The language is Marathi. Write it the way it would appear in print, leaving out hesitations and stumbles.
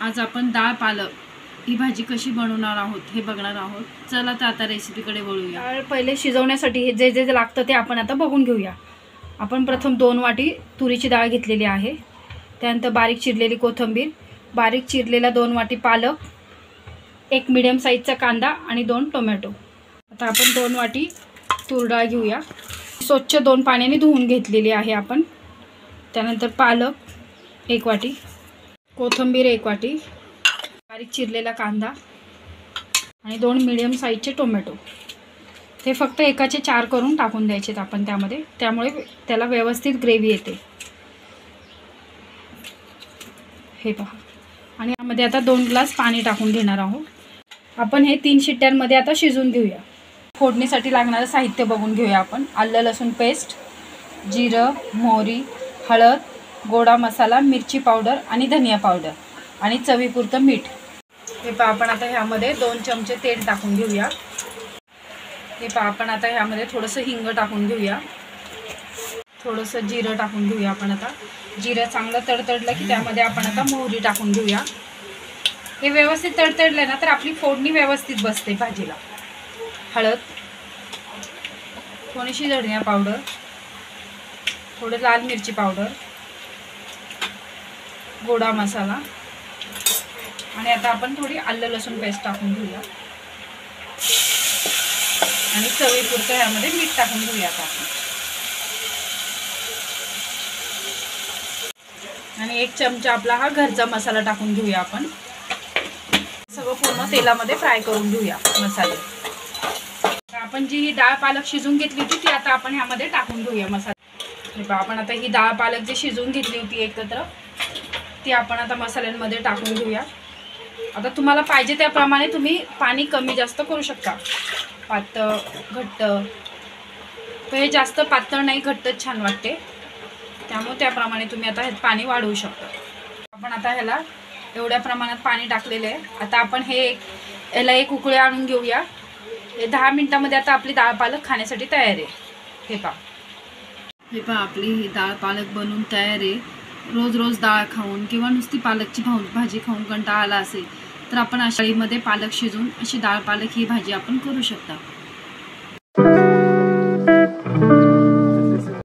आज आपण डाळ पालक ही भाजी कशी बनवणार आहोत हे बघणार आहोत। चला तर आता रेसिपीकडे वळूया। डाळ पहिले शिजवण्यासाठी हे जे जे लागतं ते आपण आता बघून घेऊया। आपण प्रथम 2 वाटी तुरीची डाळ घेतलेली आहे, त्यानंतर बारीक चिरलेली कोथिंबीर, बारीक चिरलेला 2 वाटी पालक, एक मीडियम साईजचा कांदा आणि 2 टोमॅटो। आता आपण 2 वाटी तूर डाळ घेऊया, स्वच्छ 2 पाण्याने धुवून घेतलेली आहे आपण। त्यानंतर पालक 1 वाटी, कोथिंबीर 1 वाटी, बारीक चिरलेला कांदा आणि 2 मीडियम साईजचे टोमॅटो। ते फक्त एकाचे 4 करून टाकून द्यायचेत आपण त्यामध्ये, त्यामुळे त्याला व्यवस्थित ग्रेव्ही येते। हे पहा, आणि यामध्ये आता 2 ग्लास पाणी टाकून घेणार आहोत। आपण हे 3 शिट्ट्यांमध्ये आता शिजवून घेऊया। फोडणीसाठी लागणारं साहित्य बघून घेऊया आपण। आलं लसूण पेस्ट, जिरं, मोहरी, हळद, गोडा मसाला, मिरची पावडर आणि धनिया पावडर आणि चवीपुरतं मीठ। हे पहा, आपण आता ह्यामध्ये 2 चमचे तेल टाकून घेऊया। हे पहा, आपण आता ह्यामध्ये थोडंसं हिंग टाकून घेऊया, थोडंसं जिरं टाकून घेऊया आपण। आता जिरं चांगलं तडतडलं की त्यामध्ये आपण आता मोहरी टाकून घेऊया। हे व्यवस्थित तडतडलं ना तर आपली फोडणी व्यवस्थित बसते भाजीला। हळद, थोडीशी धनिया पावडर, थोडं लाल मिरची पावडर, गोडा मसाला आणि आता आपण थोडी आलं लसूण पेस्ट टाकून घेऊया आणि चवीपुरतं ह्यामध्ये मीठ टाकून घेऊया आता आपण। आणि 1 चमचा आपला हा घरचा मसाला टाकून घेऊया आपण। सगळं पूर्ण तेलामध्ये फ्राय करून घेऊया मसाले। आपण जी ही डाळ पालक शिजवून घेतली होती ती आता आपण ह्यामध्ये टाकून घेऊया मसाला। हे पहा, आपण आता ही डाळ पालक जी शिजवून घेतली होती एकत्र ती आपण आता मसाल्यांमध्ये टाकून घेऊया। आता तुम्हाला पाहिजे त्याप्रमाणे तुम्ही पाणी कमी जास्त करू शकता, पातळ घट्ट। तर हे जास्त पातळ नाही, घट्टच छान वाटते, त्यामुळे त्याप्रमाणे तुम्ही आता हे पाणी वाढवू शकता। आपण आता ह्याला एवढ्या प्रमाणात पाणी टाकलेलं आहे। आता आपण याला एक उकळी आणून घेऊया। हे 10 मिनिटांमध्ये आता आपली डाळ पालक खाण्यासाठी तयार आहे। हे पहा, आपली ही डाळ पालक बनवून तयार आहे। रोज रोज डाळ खाऊन किंवा नुसती पालकची भाजी खाऊन कंटाळा आला असेल तर आपण अशा डाळीमध्ये पालक शिजवून अशी डाळ पालक ही भाजी आपण करू शकता।